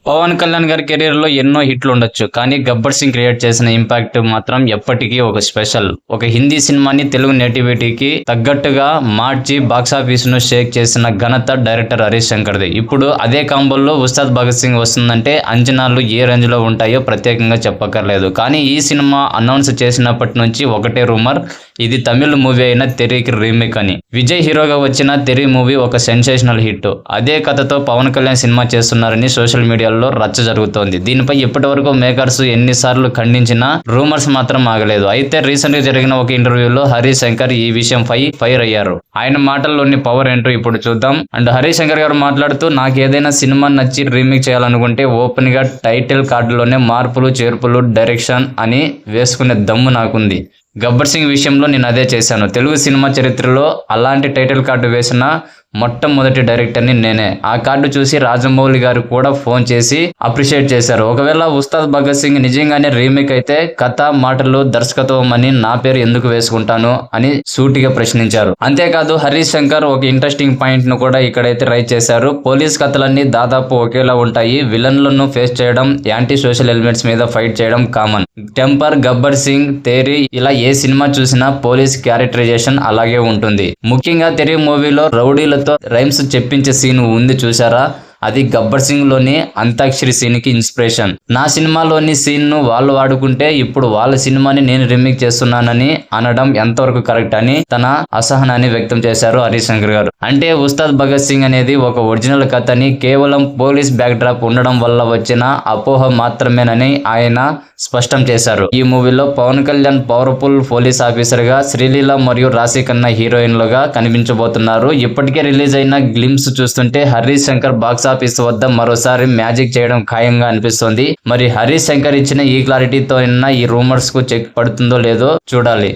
పవన్ కళ్యాణ్ గారి కెరీర్ లో ఎన్నో హిట్లు ఉండొచ్చు, కానీ గబ్బర్ సింగ్ క్రియేట్ చేసిన ఇంపాక్ట్ మాత్రం ఎప్పటికీ ఒక స్పెషల్. ఒక హిందీ సినిమాని తెలుగు నేటివిటీకి తగ్గట్టుగా మార్చి బాక్సాఫీస్ ను షేక్ చేసిన ఘనత డైరెక్టర్ హరీష్ శంకర్ది. ఇప్పుడు అదే కాంబోలో ఉస్తాద్ భగత్ సింగ్ వస్తుందంటే అంచనాలు ఏ రేంజ్ లో ఉంటాయో ప్రత్యేకంగా చెప్పక్కర్లేదు. కానీ ఈ సినిమా అనౌన్స్ చేసినప్పటి నుంచి ఒకటే రూమర్, ఇది తమిళ మూవీ అయిన తెరీకి రీమేక్ అని. విజయ్ హీరోగా వచ్చిన తెరీ మూవీ ఒక సెన్సేషనల్ హిట్. అదే కథతో పవన్ కళ్యాణ్ సినిమా చేస్తున్నారని సోషల్ మీడియాలో రచ్చ జరుగుతోంది. దీనిపై ఇప్పటి వరకు మేకర్స్ ఎన్నిసార్లు ఖండించినా రూమర్స్ మాత్రం ఆగలేదు. అయితే రీసెంట్ గా జరిగిన ఒక ఇంటర్వ్యూలో హరీష్ శంకర్ ఈ విషయంపై ఫైర్ అయ్యారు. ఆయన మాటల్లోని పవర్ ఏంటో ఇప్పుడు చూద్దాం. అండ్ హరీష్ శంకర్ గారు మాట్లాడుతూ, నాకు ఏదైనా సినిమా నచ్చి రీమేక్ చేయాలనుకుంటే ఓపెన్ గా టైటిల్ కార్డులోనే మార్పులు చేర్పులు డైరెక్షన్ అని వేసుకునే దమ్ము నాకుంది. గబ్బర్ సింగ్ విషయంలో నేను అదే చేశాను. తెలుగు సినిమా చరిత్రలో అలాంటి టైటిల్ కార్డు వేసిన మొట్టమొదటి డైరెక్టర్ని నేనే. ఆ కార్డు చూసి రాజమౌళి గారు కూడా ఫోన్ చేసి అప్రిషియేట్ చేశారు. ఒకవేళ ఉస్తాద్ భగత్ సింగ్ నిజంగానే రీమేక్ అయితే కథ, మాటలు, దర్శకత్వం అని నా పేరు ఎందుకు వేసుకుంటాను అని సూటిగా ప్రశ్నించారు. అంతేకాదు హరీష్ శంకర్ ఒక ఇంట్రెస్టింగ్ పాయింట్ ను కూడా ఇక్కడైతే రైజ్ చేశారు. పోలీస్ కథలన్నీ దాదాపు ఒకేలా ఉంటాయి. విలన్లను ఫేస్ చేయడం, యాంటీ సోషల్ ఎలిమెంట్స్ మీద ఫైట్ చేయడం కామన్. టెంపర్, గబ్బర్ సింగ్, తేరీ ఇలా ఏ సినిమా చూసినా పోలీస్ క్యారెక్టరైజేషన్ అలాగే ఉంటుంది. ముఖ్యంగా తెరీ మూవీలో రౌడీలతో రైమ్స్ చెప్పించే సీన్ ఉంది చూసారా, అది గబ్బర్ సింగ్ లోని అంతాక్షరి సీన్ కి ఇన్స్పిరేషన్. నా సినిమాలోని సీన్ ను వాళ్ళు వాడుకుంటే ఇప్పుడు వాళ్ళ సినిమాని నేను రీమేక్ చేస్తున్నానని అనడం ఎంతవరకు కరెక్ట్ అని తన అసహనాన్ని వ్యక్తం చేశారు హరీష్ శంకర్ గారు. అంటే ఉస్తాద్ భగత్ సింగ్ అనేది ఒక ఒరిజినల్ కథని కేవలం పోలీస్ బ్యాక్ డ్రాప్ ఉండడం వల్ల వచ్చిన అపోహ మాత్రమేనని ఆయన స్పష్టం చేశారు. ఈ మూవీలో Pawan Kalyan powerful police officer గా, శ్రీలీల మరియు రాశి ఖన్నా హీరోయిన్లుగా కనిపించబోతున్నారు. ఇప్పటికే రిలీజ్ అయిన గ్లిమ్స్ చూస్తుంటే హరీష్ శంకర్ బాక్సాఫీస్ వద్ద మరోసారి మ్యాజిక్ చేయడం ఖాయంగా అనిపిస్తోంది. మరి హరీష్ శంకర్ ఇచ్చిన ఈ క్లారిటీతో ఈ రూమర్స్ కు చెక్ పడుతుందో లేదో చూడాలి.